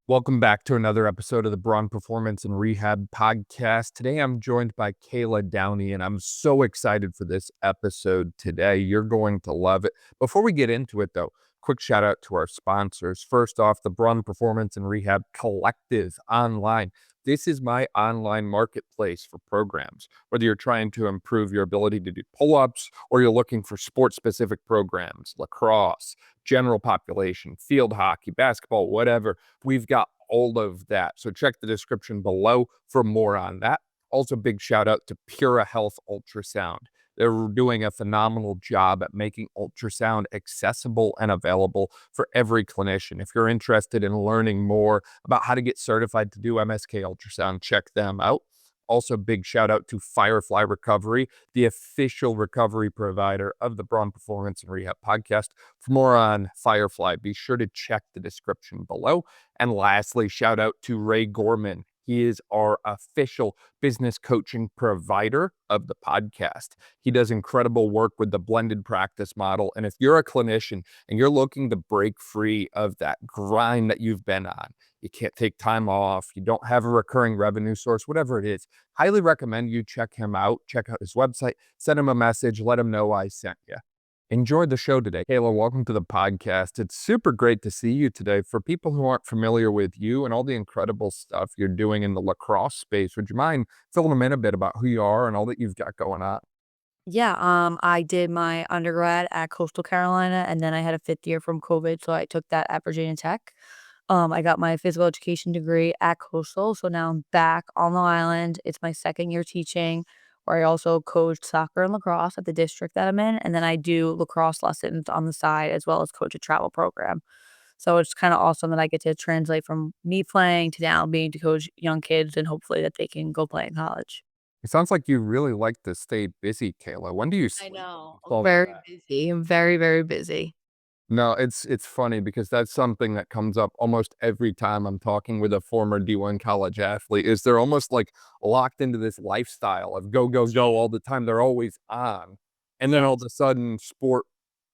Welcome back to another episode of the Brawn Performance and Rehab Podcast. Today, I'm joined by Kayla Downey, and I'm so excited for this episode today. You're going to love it. Before we get into it, though, quick shout out to our sponsors. First off, the Brawn Performance and Rehab Collective online. This is my online marketplace for programs. Whether you're trying to improve your ability to do pull ups or you're looking for sport specific programs, lacrosse, general population, field hockey, basketball, whatever. We've got all of that. So check the description below for more on that. Also, big shout out to Pura Health Ultrasound. They're doing a phenomenal job at making ultrasound accessible and available for every clinician. If you're interested in learning more about how to get certified to do MSK ultrasound, check them out. Also, big shout out to Firefly Recovery, the official recovery provider of the Brawn Performance and Rehab podcast. For more on Firefly, be sure to check the description below. And lastly, shout out to Ray Gorman. He is our official business coaching provider of the podcast. He does incredible work with the blended practice model. And if you're a clinician and you're looking to break free of that grind that you've been on, you can't take time off, you don't have a recurring revenue source, whatever it is, highly recommend you check him out, check out his website, send him a message, let him know I sent you. Enjoyed the show today. Kayla, welcome to the podcast. It's super great to see you today. For people who aren't familiar with you and all the incredible stuff you're doing in the lacrosse space, would you mind filling them in a bit about who you are and all that you've got going on? Yeah, I did my undergrad at Coastal Carolina, and then I had a 5th year from COVID, so I took that at Virginia Tech. I got my physical education degree at Coastal, so now I'm back on the island. It's my 2nd year teaching, where I also coach soccer and lacrosse at the district that I'm in, and then I do lacrosse lessons on the side as well as coach a travel program. So it's kinda awesome that I get to translate from me playing to now being to coach young kids and hopefully that they can go play in college. It sounds like you really like to stay busy, Kayla. When do you I sleep? know. I'm All very that. busy. I'm very, very busy. No, it's funny because that's something that comes up almost every time I'm talking with a former D1 college athlete, is they're almost, like, locked into this lifestyle of go, go, go all the time, they're always on, and then all of Yes. a sudden, sport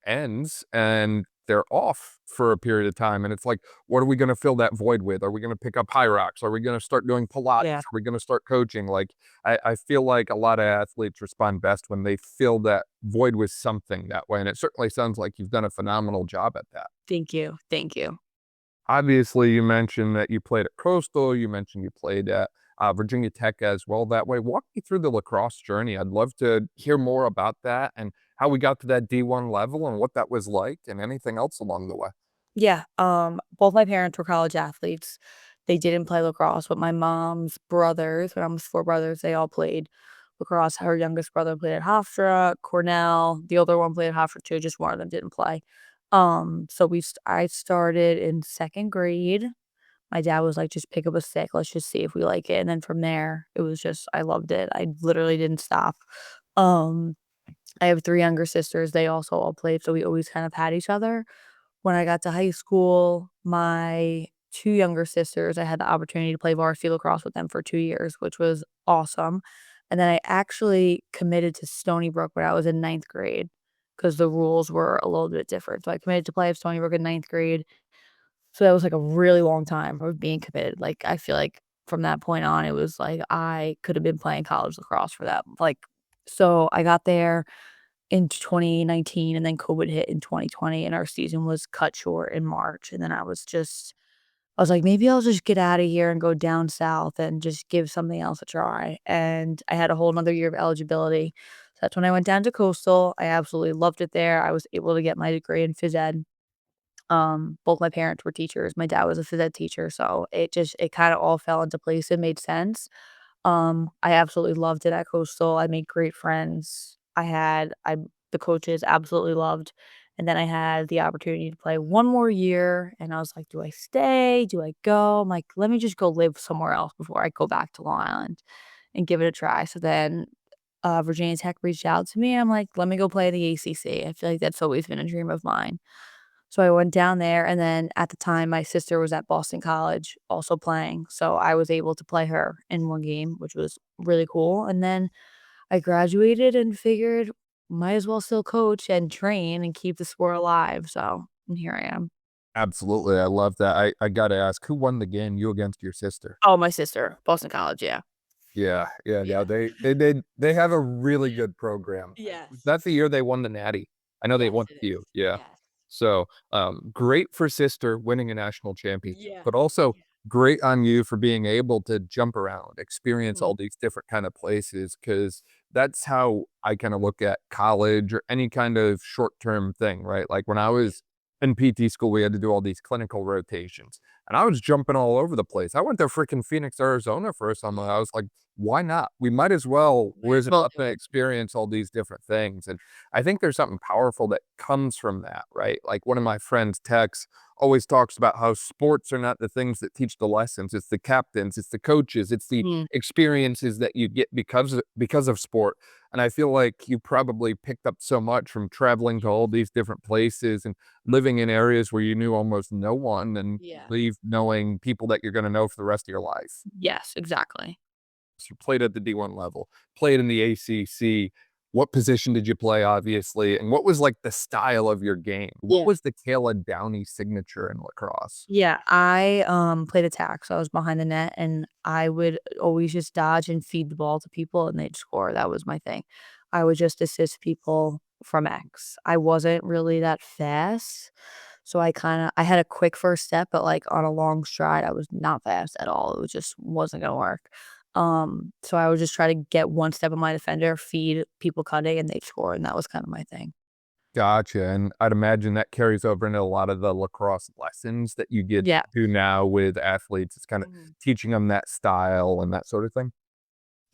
ends, and they're off for a period of time, and it's like, what are we gonna fill that void with? Are we gonna pick up high rocks? Are we gonna start doing Pilates? Yeah. Are we gonna start coaching? Like, I feel like a lot of athletes respond best when they fill that void with something that way, and it certainly sounds like you've done a phenomenal job at that. Thank you. Thank you. Obviously, you mentioned that you played at Coastal, you mentioned you played at, Virginia Tech as well that way. Walk me through the lacrosse journey. I'd love to hear more about that and how we got to that D1 level and what that was like and anything else along the way. Yeah, both my parents were college athletes. They didn't play lacrosse, but my mom's brothers, my mom's 4 brothers, they all played lacrosse. Her youngest brother played at Hofstra, Cornell, the older one played at Hofstra too, just one of them didn't play. So I started in 2nd grade. My dad was like, "Just pick up a stick, let's just see if we like it," and then from there, it was just I loved it. I literally didn't stop. Um, I have 3 younger sisters, they also all played, so we always kind of had each other. When I got to high school, my 2 younger sisters, I had the opportunity to play varsity lacrosse with them for 2 years, which was awesome, and then I actually committed to Stony Brook when I was in ninth grade because the rules were a little bit different, so I committed to play at Stony Brook in ninth grade, so that was, like, a really long time of being committed, like, I feel like from that point on, it was like I could have been playing college lacrosse for that, like so I got there in 2019, and then COVID hit in 2020, and our season was cut short in March, and then I was like, "Maybe I'll just get out of here and go down south and just give something else a try," and I had a whole 'nother year of eligibility. So that's when I went down to Coastal. I absolutely loved it there. I was able to get my degree in phys ed. Both my parents were teachers. My dad was a phys ed teacher, so it kinda all fell into place and made sense. I absolutely loved it at Coastal. I made great friends. I the coaches absolutely loved. And then I had the opportunity to play one more year and I was like, "Do I stay? Do I go?" I'm like, "Let me just go live somewhere else before I go back to Long Island and give it a try." So then Virginia Tech reached out to me. I'm like, "Let me go play the ACC." I feel like that's always been a dream of mine. So I went down there, and then at the time, my sister was at Boston College also playing, so I was able to play her in one game, which was really cool, and then I graduated and figured might as well still coach and train and keep the sport alive, so and here I am. Absolutely, I love that. I gotta ask, who won the game, you against your sister? Oh, my sister, Boston College, yeah. Yeah, yeah, yeah, Yeah. they have a really good program. Was Yes. that the year they won the Natty? I know they Yes, won it a few, is. yeah. Yes. So, great for sister winning a national championship, Yeah. but also Yeah. great on you for being able to jump around, experience Mhm. all these different kind of places. Because that's how I kinda look at college or any kind of short-term thing, right? Like, when I Yeah. was in PT school, we had to do all these clinical rotations, and I was jumping all over the place. I went to freaking Phoenix, Arizona for a summer. I was like, "Why not? We might as well Might as whiz it well up do and it. experience all these different things," and I think there's something powerful that comes from that, right? Like one of my friends, Tex, always talks about how sports are not the things that teach the lessons. It's the captains, it's the coaches, it's the Mhm. experiences that you get because of sport. And I feel like you probably picked up so much from traveling to all these different places and living in areas where you knew almost no one and Yeah. leave knowing people that you're going to know for the rest of your life. Yes, exactly. So you played at the D1 level, played in the ACC. What position did you play, obviously? And what was like the style of your game? What Yeah. was the Kayla Downey signature in lacrosse? Yeah, I, played attack, so I was behind the net, and I would always just dodge and feed the ball to people, and they'd score. That was my thing. I would just assist people from X. I wasn't really that fast, so I had a quick first step, but, like, on a long stride, I was not fast at all. It was just wasn't gonna work. So I would just try to get one step of my defender, feed people cutting, and they'd score, and that was kinda my thing. Gotcha. And I'd imagine that carries over into a lot of the lacrosse lessons that you get Yeah. to now with athletes. It's kind of Mhm. teaching them that style and that sort of thing.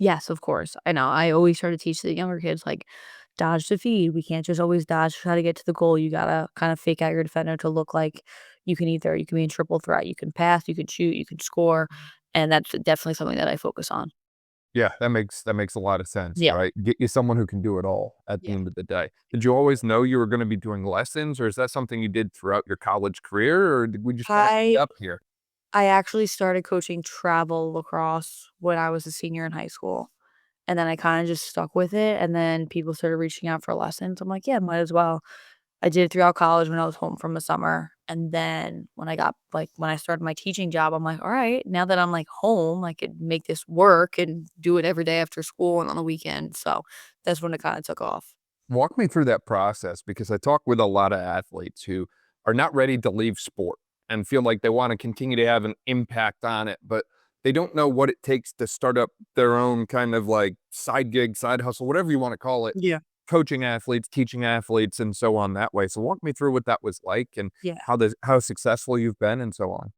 Yes, of course. I know. I always try to teach the younger kids, like, dodge to feed. We can't just always dodge to try to get to the goal. You gotta kind of fake out your defender to look like you can be in triple threat. You can pass, you can shoot, you can score. And that's definitely something that I focus on. Yeah, that makes a lot of sense, Yeah. right? Get you someone who can do it all at the Yeah. end of the day. Did you always know you were gonna be doing lessons, or is that something you did throughout your college career, or did we just kinda end I up here? I actually started coaching travel lacrosse when I was a senior in high school. And then I kinda just stuck with it. And then people started reaching out for lessons. I'm like, yeah, might as well. I did it throughout college when I was home from the summer, and then when I started my teaching job, I'm like, "All right, now that I'm, like, home, I could make this work and do it every day after school and on the weekend." So, that's when it kinda took off. Walk me through that process because I talk with a lot of athletes who are not ready to leave sport and feel like they wanna continue to have an impact on it, but they don't know what it takes to start up their own kind of, like, side gig, side hustle, whatever you wanna call it, Yeah. coaching athletes, teaching athletes, and so on that way. So walk me through what that was like and Yeah. how successful you've been and so on.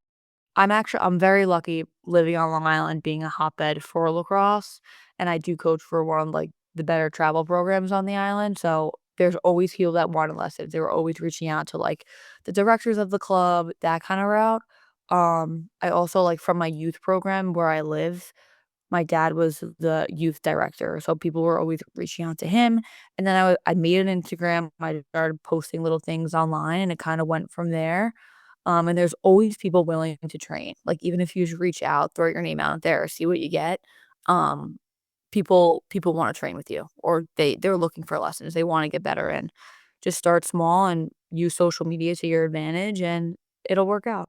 I'm very lucky living on Long Island, being a hotbed for lacrosse, and I do coach for one of, like, the better travel programs on the island, so there's always people that wanted lessons. They were always reaching out to, like, the directors of the club, that kinda route. I also, like, from my youth program where I live, my dad was the youth director, so people were always reaching out to him, and then I made an Instagram, I started posting little things online, and it kinda went from there. And there's always people willing to train. Like, even if you just reach out, throw your name out there, see what you get. Um, people wanna train with you, or they're looking for lessons. They wanna get better, and just start small and use social media to your advantage, and it'll work out.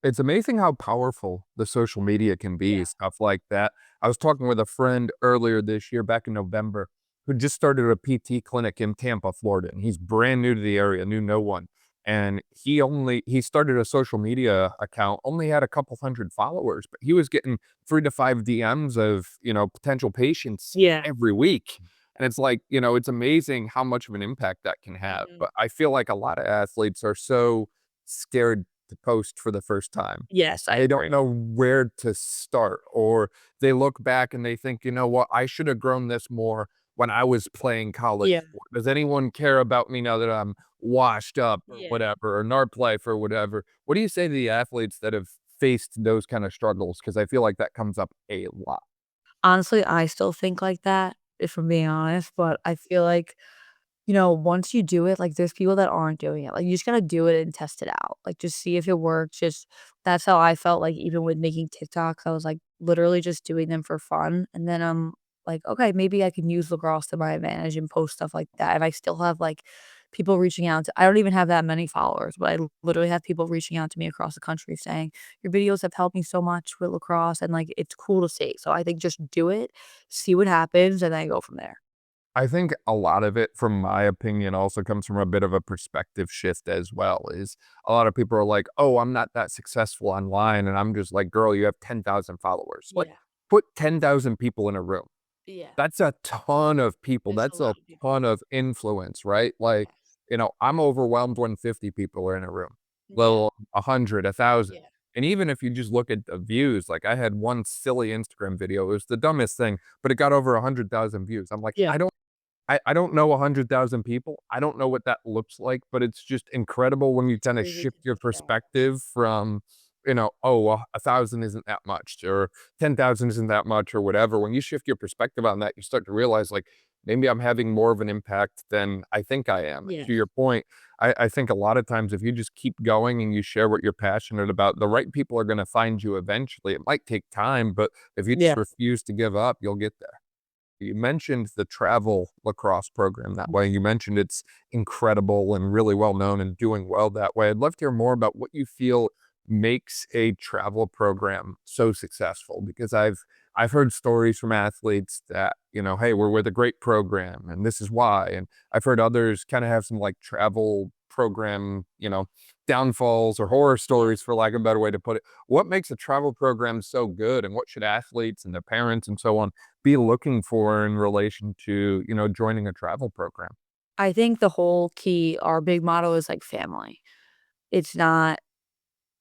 It's amazing how powerful the social media can be, Yeah. stuff like that. I was talking with a friend earlier this year, back in November, who just started a PT clinic in Tampa, Florida, and he's brand new to the area, knew no one. And he started a social media account, only had a couple hundred followers, but he was getting 3 to 5 DMs of, potential patients Yeah. every week. And it's like, it's amazing how much of an impact that can have. Mhm. But I feel like a lot of athletes are so scared to post for the first time. Yes, I They don't agree. know where to start, or they look back and they think, "You know what? I should have grown this more when I was playing college Yeah. sport. Does anyone care about me now that I'm washed up or Yeah. whatever, or NARP life or whatever?" What do you say to the athletes that have faced those kind of struggles? Because I feel like that comes up a lot. Honestly, I still think like that, if I'm being honest, but I feel like, once you do it, like, there's people that aren't doing it. Like, you just gotta do it and test it out. Like, just see if it works. Just that's how I felt, like, even with making TikToks, I was, like, literally just doing them for fun, and then I'm like, "Okay, maybe I can use lacrosse to my advantage and post stuff like that." And I still have, like, people reaching out to I don't even have that many followers, but I literally have people reaching out to me across the country saying, "Your videos have helped me so much with lacrosse," and, like, it's cool to see. So I think just do it, see what happens, and then go from there. I think a lot of it, from my opinion, also comes from a bit of a perspective shift as well, is a lot of people are like, "Oh, I'm not that successful online," and I'm just like, "Girl, you have 10,000 followers." Like, Yeah. put 10,000 people in a room. Yeah. That's a ton of people, It's a that's a lot of people. ton of influence, right? Like, Yes. I'm overwhelmed when 50 people are in a room, let Yeah. alone 100, 1,000. Yeah. And even if you just look at the views, like, I had one silly Instagram video, it was the dumbest thing, but it got over 100,000 views. I'm like, Yeah. I don't know 100,000 people. I don't know what that looks like, but it's just incredible when you It's kinda crazy shift to your think about. perspective from, "Oh, well, 1,000 isn't that much," or 10,000 isn't that much, or whatever. When you shift your perspective on that, you start to realize, like, maybe I'm having more of an impact than I think I am. To Yes. your point, I think a lot of times if you just keep going and you share what you're passionate about, the right people are gonna find you eventually. It might take time, but if you just Yeah. refuse to give up, you'll get there. You mentioned the travel lacrosse program that way. You mentioned it's incredible and really well known and doing well that way. I'd love to hear more about what you feel makes a travel program so successful, because I've heard stories from athletes that, hey, we're with a great program and this is why. And I've heard others kind of have some like travel program, downfalls or horror Yeah. stories, for lack of a better way to put it. What makes a travel program so good, and what should athletes and their parents and so on be looking for in relation to, joining a travel program? I think the whole key our big motto is, like, family. It's not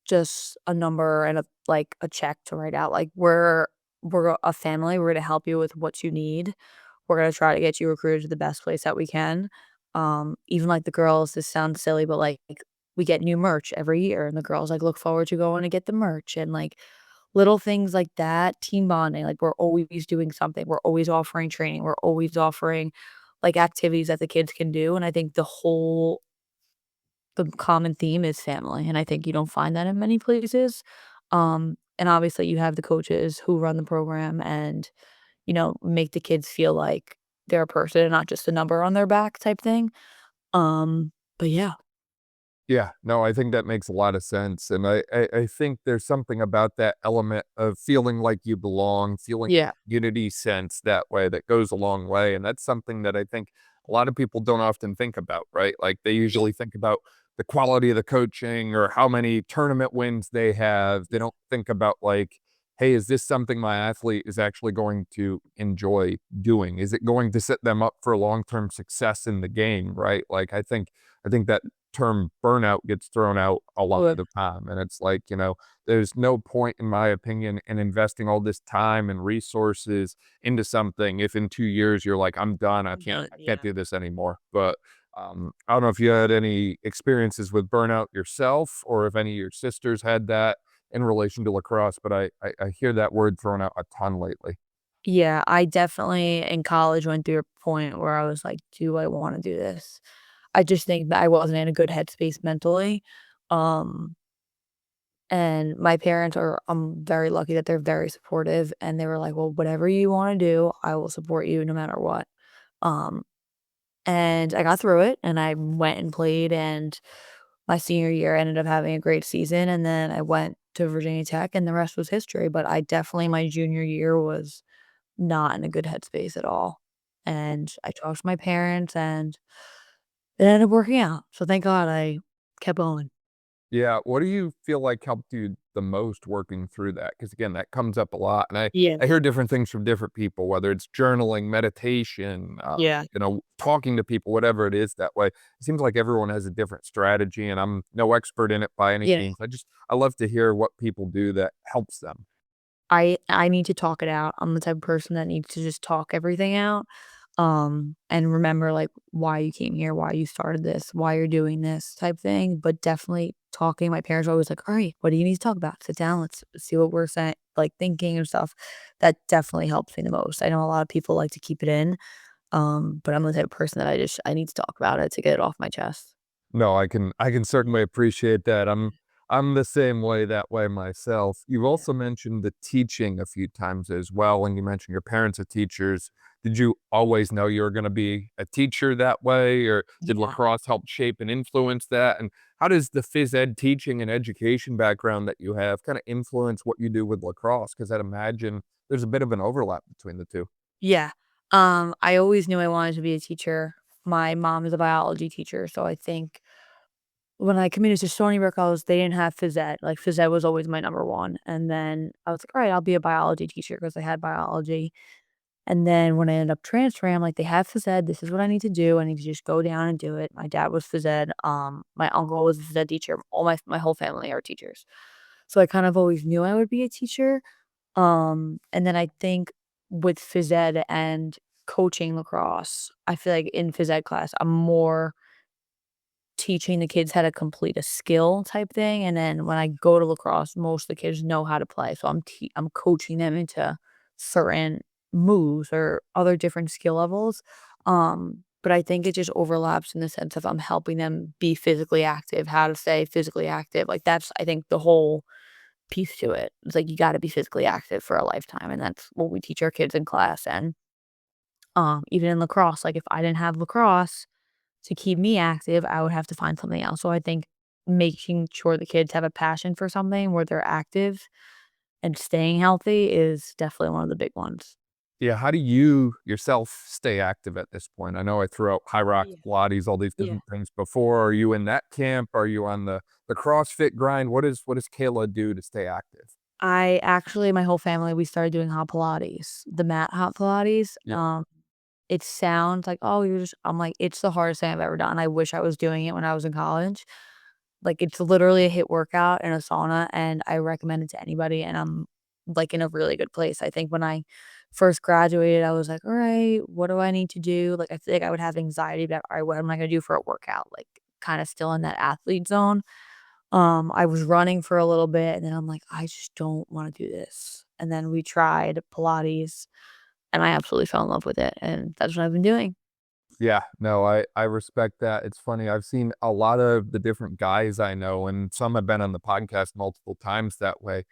just a number and a check to write out, like, we're a family, we're gonna help you with what you need. We're gonna try to get you recruited to the best place that we can. Even, like, the girls, this sounds silly, but, like, we get new merch every year, and the girls, like, look forward to going to get the merch and, like, little things like that, team bonding, like, we're always doing something, we're always offering training, we're always offering, like, activities that the kids can do, and I think the common theme is family, and I think you don't find that in many places. And obviously you have the coaches who run the program and, make the kids feel like they're a person and not just a number on their back type thing. But yeah. Yeah, no, I think that makes a lot of sense, and I think there's something about that element of feeling like you belong, feeling Yeah. unity sense that way that goes a long way, and that's something that I think a lot of people don't often think about, right? Like, they Yeah. usually think about the quality of the coaching or how many tournament wins they have. They Yeah. don't think about, like, "Hey, is this something my athlete is actually going to enjoy doing? Is it going to set them up for long-term success in the game?" Right? Like, I think that term burnout gets thrown out a lot of Good. the time. And it's like, there's no point, in my opinion, in investing all this time and resources into something if in 2 years you're like, I'm done. I can't, Done, I can't yeah. do this anymore. But I don't know if you had any experiences with burnout yourself, or if any of your sisters had that in relation to lacrosse, but I hear that word thrown out a ton lately. Yeah, I definitely in college went through a point where I was like, "Do I wanna do this?" I just think that I wasn't in a good headspace mentally. Um, and my parents are I'm very lucky that they're very supportive, and they were like, "Well, whatever you wanna do, I will support you no matter what." Um, and I got through it, and I went and played, and my senior year ended up having a great season, and then I went to Virginia Tech, and the rest was history, but I definitely my junior year was not in a good headspace at all. And I talked to my parents and it ended up working out. So thank God I kept going. Yeah, what do you feel like helped you the most working through that? Because again, that comes up a lot, and I Yeah. I hear different things from different people, whether it's journaling, meditation, Yeah. talking to people, whatever it is that way. It seems like everyone has a different strategy, and I'm no expert in it by any Yeah. means. I love to hear what people do that helps them. I need to talk it out. I'm the type of person that needs to just talk everything out. And remember like why you came here, why you started this, why you're doing this type thing. But definitely talking. My parents are always like, all right, what do you need to talk about? Sit down, let's see what we're saying, like thinking and stuff. That definitely helps me the most. I know a lot of people like to keep it in. But I'm the type of person that I need to talk about it to get it off my chest. No, I can certainly appreciate that. I'm the same way that way myself. You've Yeah. also mentioned the teaching a few times as well, and you mentioned your parents are teachers. Did you always know you were gonna be a teacher that way, or did Yeah. lacrosse help shape and influence that? And how does the phys ed teaching and education background that you have kinda influence what you do with lacrosse? Because 'Cause I'd imagine there's a bit of an overlap between the 2. Yeah. I always knew I wanted to be a teacher. My mom is a biology teacher, so I think when I commuted to Stony Brook, they didn't have phys ed. Like, phys ed was always my number 1, and then I was like, "Alright, I'll be a biology teacher," because I had biology, and then when I ended up transferring, I'm like, "They have phys ed, this is what I need to do, I need to just go down and do it." My dad was phys ed, my uncle was a phys ed teacher, all my whole family are teachers. So I kind of always knew I would be a teacher, and then I think with phys ed and coaching lacrosse, I feel like in phys ed class, I'm more teaching the kids how to complete a skill type thing, and then when I go to lacrosse, most of the kids know how to play, so I'm coaching them into certain moves or other different skill levels, but I think it just overlaps in the sense of I'm helping them be physically active, how to stay physically active, like, that's, I think, the whole piece to it. It's like you gotta be physically active for a lifetime, and that's what we teach our kids in class, and, even in lacrosse, like, if I didn't have lacrosse to keep me active, I would have to find something else. So I think making sure the kids have a passion for something where they're active and staying healthy is definitely one of the big ones. Yeah, how do you yourself stay active at this point? I know I threw out high rocks, Yeah, Pilates, all these yeah. different things before. Are you in that camp? Are you on the CrossFit grind? What does Kayla do to stay active? I actually my whole family, we started doing hot Pilates, the mat hot Pilates. Yeah. It sounds like, "Oh, you're just" I'm like, "It's the hardest thing I've ever done." I wish I was doing it when I was in college. Like, it's literally a HIIT workout in a sauna, and I recommend it to anybody, and I'm, like, in a really good place. I think when I first graduated, I was like, "Alright, what do I need to do?" Like, I feel like I would have anxiety about, "Alright, what am I gonna do for a workout?" Like, kinda still in that athlete zone. I was running for a little bit, and then I'm like, "I just don't wanna do this." And then we tried Pilates, and I absolutely fell in love with it, and that's what I've been doing. Yeah, no, I respect that. It's funny, I've seen a lot of the different guys I know, and some have been on the podcast multiple times that way.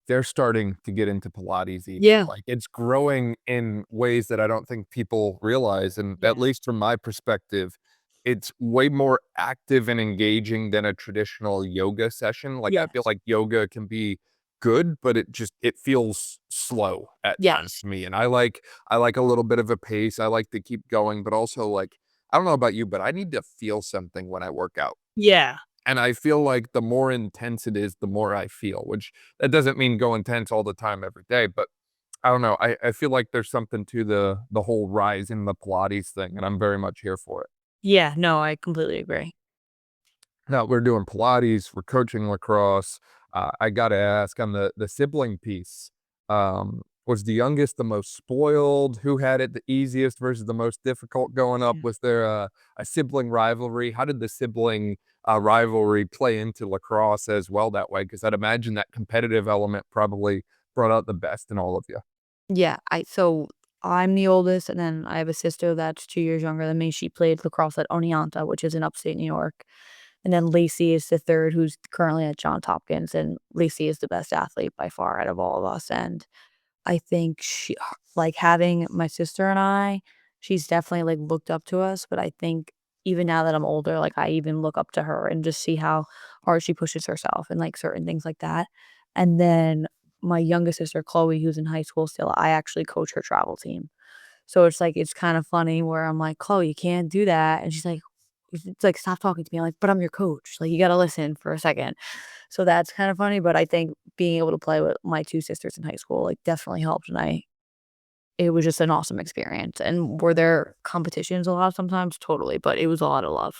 They're starting to get into Pilates even. Yeah. Like, it's growing in ways that I don't think people realize, and at Yeah. least from my perspective, it's way more active and engaging than a traditional yoga session. Like, I feel Yes. like yoga can be good, but it feels slow at times Yes. to me, and I like a little bit of a pace. I like to keep going, but also, like, I don't know about you, but I need to feel something when I work out. Yeah. And I feel like the more intense it is, the more I feel, which that doesn't mean go intense all the time every day, but I don't know. I feel like there's something to the whole rise in the Pilates thing, and I'm very much here for it. Yeah, no, I completely agree. Now we're doing Pilates, we're coaching lacrosse. I gotta ask on the sibling piece, was the youngest the most spoiled? Who had it the easiest versus the most difficult growing up? Yeah. Was there a sibling rivalry? How did the sibling rivalry play into lacrosse as well that way? Because I'd imagine that competitive element probably brought out the best in all of you. Yeah, I'm the oldest, and then I have a sister that's 2 years younger than me. She played lacrosse at Oneonta, which is in upstate New York. And then Lacey is the 3rd, who's currently at Johns Hopkins, and Lacey is the best athlete by far out of all of us, and I think like, having my sister and she's definitely, like, looked up to us, but I think even now that I'm older, like, I even look up to her and just see how hard she pushes herself and, like, certain things like that. And then my youngest sister, Chloe, who's in high school still, I actually coach her travel team. So it's like it's kind of funny where I'm like, "Chloe, you can't do that." And she's like it's like, "Stop talking to me." I'm like, "But I'm your coach. Like, you gotta listen for a second." So that's kind of funny, but I think being able to play with my 2 sisters in high school, like, definitely helped, and I it was just an awesome experience. And were there competitions a lot sometimes? Totally, but it was a lot of love.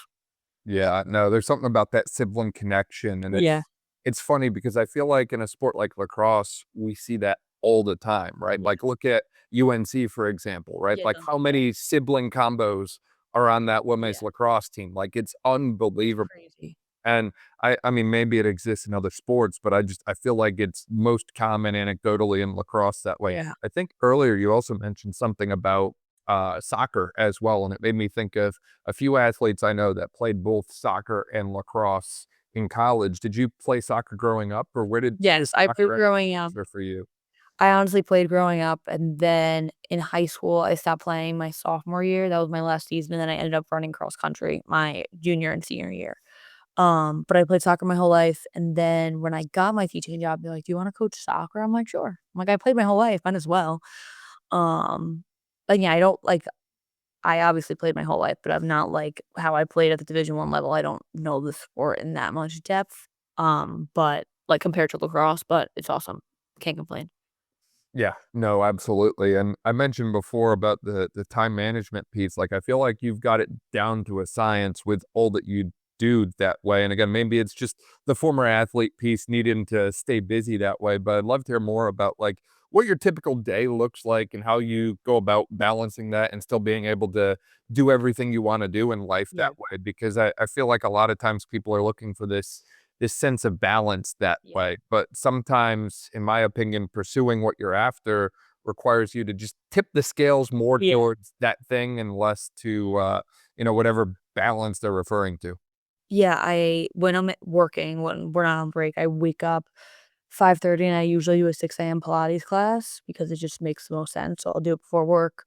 Yeah, no, there's something about that sibling connection, and Yeah. it's funny because I feel like in a sport like lacrosse, we see that all the time, right? Yeah. Like, look at UNC, for example, right? Yeah, Like, no, how yeah, many sibling combos are on that women's yeah. lacrosse team? Like, it's It's unbelievable. crazy. And I mean, maybe it exists in other sports, but I feel like it's most common anecdotally in lacrosse that way. Yeah. I think earlier you also mentioned something about soccer as well, and it made me think of a few athletes I know that played both soccer and lacrosse in college. Did you play soccer growing up, or where did Yes, I soccer growing up enter for you? I honestly played growing up, and then in high school, I stopped playing my sophomore year. That was my last season, and then I ended up running cross country my junior and senior year. But I played soccer my whole life, and then when I got my teaching job, they're like, "Do you wanna coach soccer?" I'm like, "Sure." I'm like, "I played my whole life, might as well." Um, but yeah, I don't like I obviously played my whole life, but I'm not like how I played at the Division 1 level. I don't know the sport in that much depth, but like compared to lacrosse, but it's awesome. Can't complain. Yeah, no, absolutely. And I mentioned before about the time management piece. Like I feel like you've got it down to a science with all that you do that way. And again, maybe it's just the former athlete piece needing to stay busy that way. But I'd love to hear more about like what your typical day looks like and how you go about balancing that and still being able to do everything you want to do in life that Yeah, way. Because I feel like a lot of times people are looking for this sense of balance that yeah, way. But sometimes, in my opinion, pursuing what you're after requires you to just tip the scales more yeah. towards that thing and less to, whatever balance they're referring to. Yeah, I when I'm working, when we're not on break, I wake up 5:30 and I usually do a 6 a.m. Pilates class because it just makes the most sense. So I'll do it before work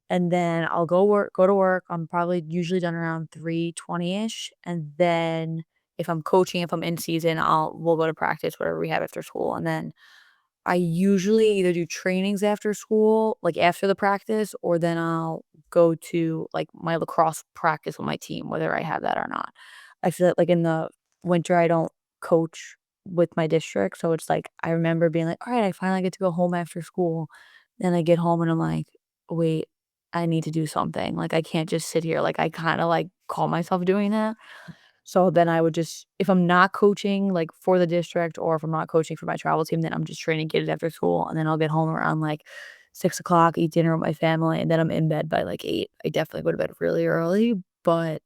and then I'll go to work. I'm probably usually done around 3:20ish. And then if I'm coaching, if I'm in season, we'll go to practice, whatever we have after school. And then I usually either do trainings after school, like after the practice, or then I'll go to like my lacrosse practice with my team, whether I have that or not. I feel like in the winter, I don't coach with my district. So it's like, I remember being like, all right, I finally get to go home after school. Then I get home and I'm like, wait, I need to do something. Like, I can't just sit here. Like, I kind of like call myself doing that. So then I would just if I'm not coaching, like, for the district or if I'm not coaching for my travel team, then I'm just training kids after school, and then I'll get home around, like, 6 o'clock, eat dinner with my family, and then I'm in bed by, like, 8. I definitely go to bed really early, but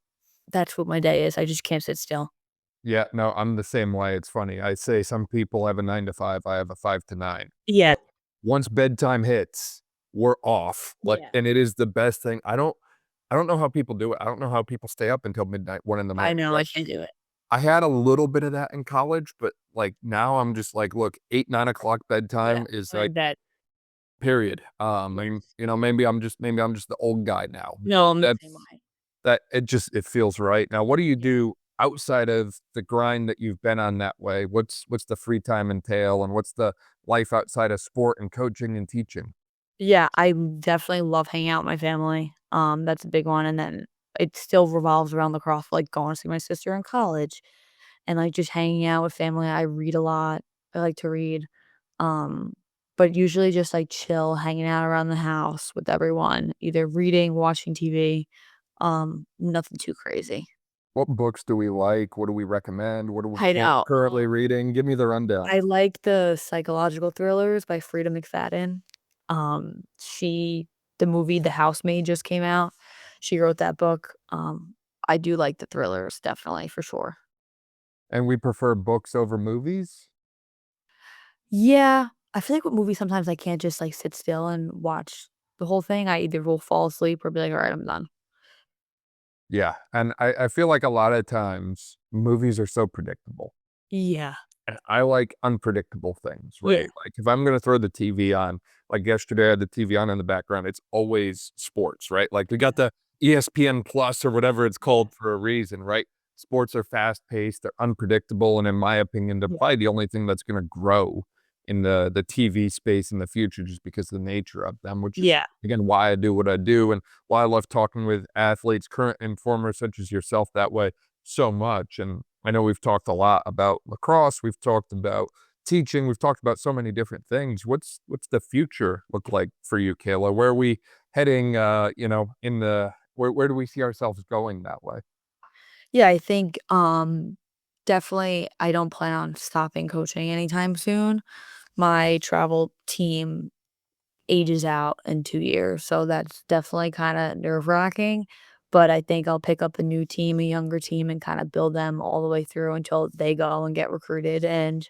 that's what my day is. I just can't sit still. Yeah, no, I'm the same way. It's funny. I say some people have a 9 to 5, I have a 5 to 9. Yeah. Once bedtime hits, we're off. Like, Yeah. and it is the best thing. I don't know how people do it. I don't know how people stay up until midnight, 1 in the I morning, know, right? I can't do it. I had a little bit of that in college, but, like, now I'm just like, "Look, 8, 9 o'clock Yeah. bedtime is, I'm like, in bed. period." I mean, Yes. maybe I'm just the old guy now, No, but I'm the same way. that it feels right. Now, what do you Yeah. do outside of the grind that you've been on that way? What's the free time entail, and what's the life outside of sport and coaching and teaching? Yeah, I definitely love hanging out with my family. That's a big one, and then it still revolves around lacrosse, like going to see my sister in college and, like, just hanging out with family. I read a lot. I like to read, um, but usually just, like, chill, hanging out around the house with everyone, either reading, watching TV, nothing too crazy. What books do we like? What do we recommend? What are we I know. currently reading? Give me the rundown. I like the psychological thrillers by Frida McFadden. The movie The Housemaid just came out. She wrote that book. I do like the thrillers, definitely, for sure. And we prefer books over movies? Yeah, I feel like with movies, sometimes I can't just, like, sit still and watch the whole thing. I either will fall asleep or be like, "Alright, I'm done." Yeah, and I feel like a lot of times movies are so predictable, Yeah. and I like unpredictable things, Yeah. right? Like, if I'm gonna throw the TV on, like yesterday, I had the TV on in the background, it's always sports, right? Like, we got the ESPN Plus or whatever it's Yeah. called for a reason, right? Sports are fast-paced, they're unpredictable, and in my opinion, they're Yeah. probably the only thing that's gonna grow in the TV space in the future just because of the nature of them, which is, Yeah. again, why I do what I do and why I love talking with athletes, current and former, such as yourself that way so much. And I know we've talked a lot about lacrosse, we've talked about teaching, we've talked about so many different things. What's the future look like for you, Kayla? Where are we heading, in the where do we see ourselves going that way? Yeah, I think, definitely I don't plan on stopping coaching anytime soon. My travel team ages out in 2 years, so that's definitely kinda nerve-wracking, but I think I'll pick up a new team, a younger team, and kinda build them all the way through until they go and get recruited and,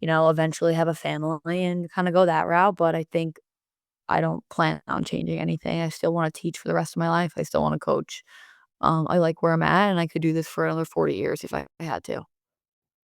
eventually have a family and kinda go that route, but I think I don't plan on changing anything. I still wanna teach for the rest of my life. I still wanna coach. I like where I'm at, and I could do this for another 40 years if I had to.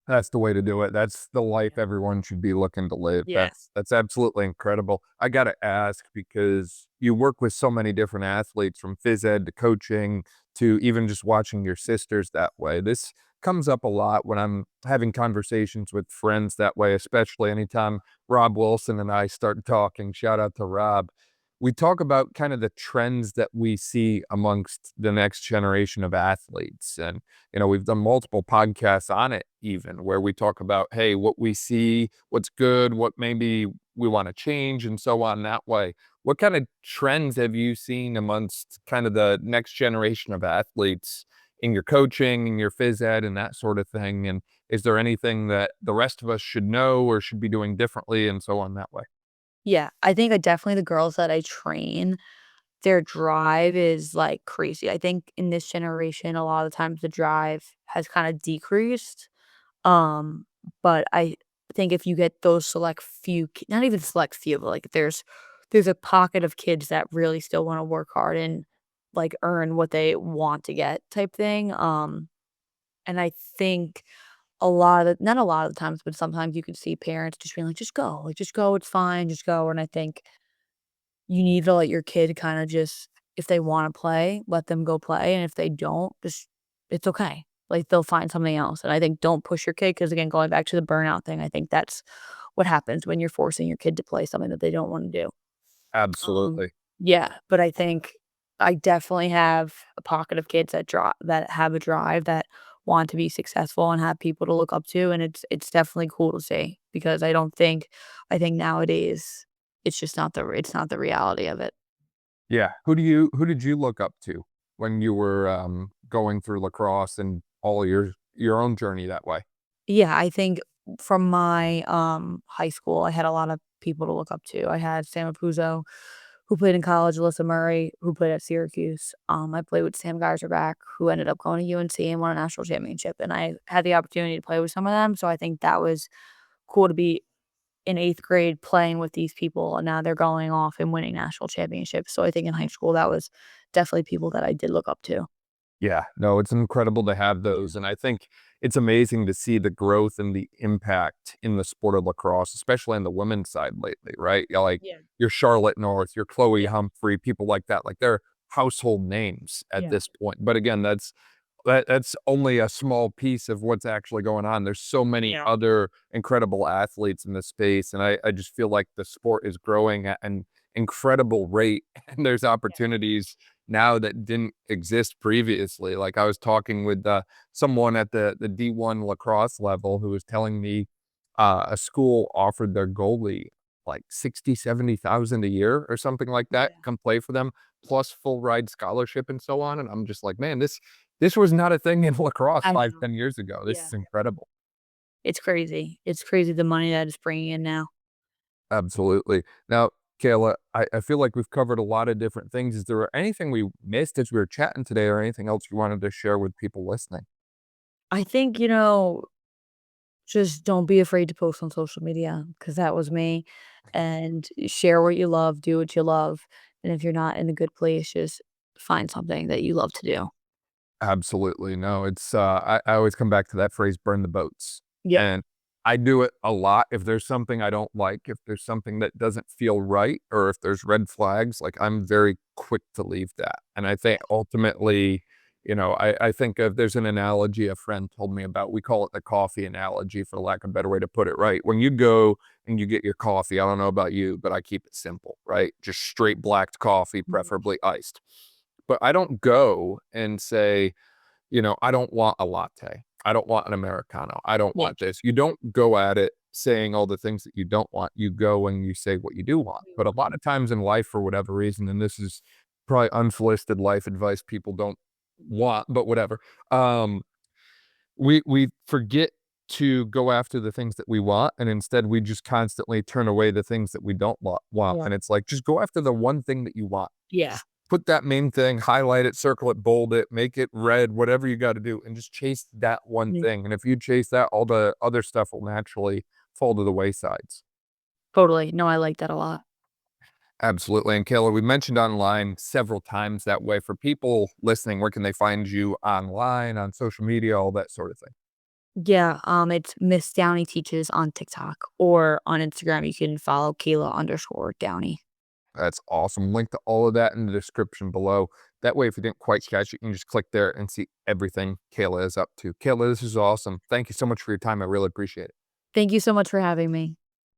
That's the way to do it. That's the life Yeah. everyone should be looking to live. Yeah. That's absolutely incredible. I gotta ask because you work with so many different athletes from phys ed to coaching to even just watching your sisters that way. This comes up a lot when I'm having conversations with friends that way, especially anytime Rob Wilson and I start talking. Shout out to Rob. We talk about kind of the trends that we see amongst the next generation of athletes. And we've done multiple podcasts on it even where we talk about, hey, what we see, what's good, what maybe we want to change, and so on that way. What kind of trends have you seen amongst kind of the next generation of athletes in your coaching, in your phys ed, and that sort of thing? And is there anything that the rest of us should know or should be doing differently, and so on that way? Yeah, I think I definitely the girls that I train, their drive is, like, crazy. I think in this generation, a lot of times the drive has kinda decreased, um, but I think if you get those select few ki not even select few, but, like, there's a pocket of kids that really still wanna work hard and, like, earn what they want to get type thing, and I think a lot of the not a lot of the times, but sometimes you can see parents just being like, just go, it's fine, just go," and I think you need to let your kid kinda just if they wanna play, let them go play, and if they don't, just it's okay. Like, they'll find something else, and I think don't push your kid because again, going back to the burnout thing, I think that's what happens when you're forcing your kid to play something that they don't wanna do. Um, Absolutely. yeah, but I think I definitely have a pocket of kids that have a drive that want to be successful and have people to look up to, and it's definitely cool to see because I think nowadays, it's not the reality of it. Yeah. Who did you look up to when you were going through lacrosse and all your own journey that way? Yeah, I think from my, high school, I had a lot of people to look up to. I had Sam Apuzzo, who played in college, Alyssa Murray, who played at Syracuse. I played with Sam Geiserbach, who ended up going to UNC and won a national championship, and I had the opportunity to play with some of them, so I think that was cool to be in 8th grade playing with these people, and now they're going off and winning national championships, so I think in high school, that was definitely people that I did look up to. Yeah, no, it's incredible to have Yeah. those, and I think it's amazing to see the growth and the impact in the sport of lacrosse, especially on the women's side lately, right? Like Yeah. your Charlotte North, your Chloe Yeah. Humphrey, people like that, like they're household names at Yeah. this point. But again, that's only a small piece of what's actually going on. There's so many Yeah. other incredible athletes in this space, and I just feel like the sport is growing at an incredible rate, and there's Yeah. opportunities now that didn't exist previously. Like I was talking with someone at the D1 lacrosse level who was telling me a school offered their goalie like 60, 70,000 a year or something like that, Yeah. come play for them, plus full ride scholarship and so on. And I'm just like, man, this was not a thing in lacrosse I 5, know. 10 years ago. This Yeah. is incredible. It's crazy. It's crazy the money that it's bringing in now. Absolutely. Now, Kayla, I feel like we've covered a lot of different things. Is there anything we missed as we were chatting today or anything else you wanted to share with people listening? I think, just don't be afraid to post on social media because that was me, and share what you love, do what you love, and if you're not in a good place, just find something that you love to do. Absolutely. No, I always come back to that phrase, burn the boats. Yep. And I do it a lot. If there's something I don't like, if there's something that doesn't feel right, or if there's red flags, like I'm very quick to leave that. And I think ultimately, I think of there's an analogy a friend told me about. We call it the coffee analogy, for lack of a better way to put it, right? When you go and you get your coffee, I don't know about you, but I keep it simple, right? Just straight black coffee, Mhm. preferably iced. But I don't go and say, I don't want a latte. I don't want an Americano. I don't Yeah. want this. You don't go at it saying all the things that you don't want. You go and you say what you do want. But a lot of times in life, for whatever reason, and this is probably unsolicited life advice people don't want, but whatever. Um, we forget to go after the things that we want, and instead we just constantly turn away the things that we don't want. Yeah. And it's like just go after the one thing that you want. Yeah. Put that main thing, highlight it, circle it, bold it, make it red, whatever you gotta do, and just chase that one Mhm. thing, and if you chase that, all the other stuff will naturally fall to the waysides. Totally. No, I like that a lot. Absolutely, and Kayla, we mentioned online several times that way. For people listening, where can they find you online, on social media, all that sort of thing? Yeah, it's Miss Downey Teaches on TikTok, or on Instagram, you can follow Kayla_Downey. That's awesome. Link to all of that in the description below. That way, if you didn't quite catch it, you can just click there and see everything Kayla is up to. Kayla, this is awesome. Thank you so much for your time. I really appreciate it. Thank you so much for having me.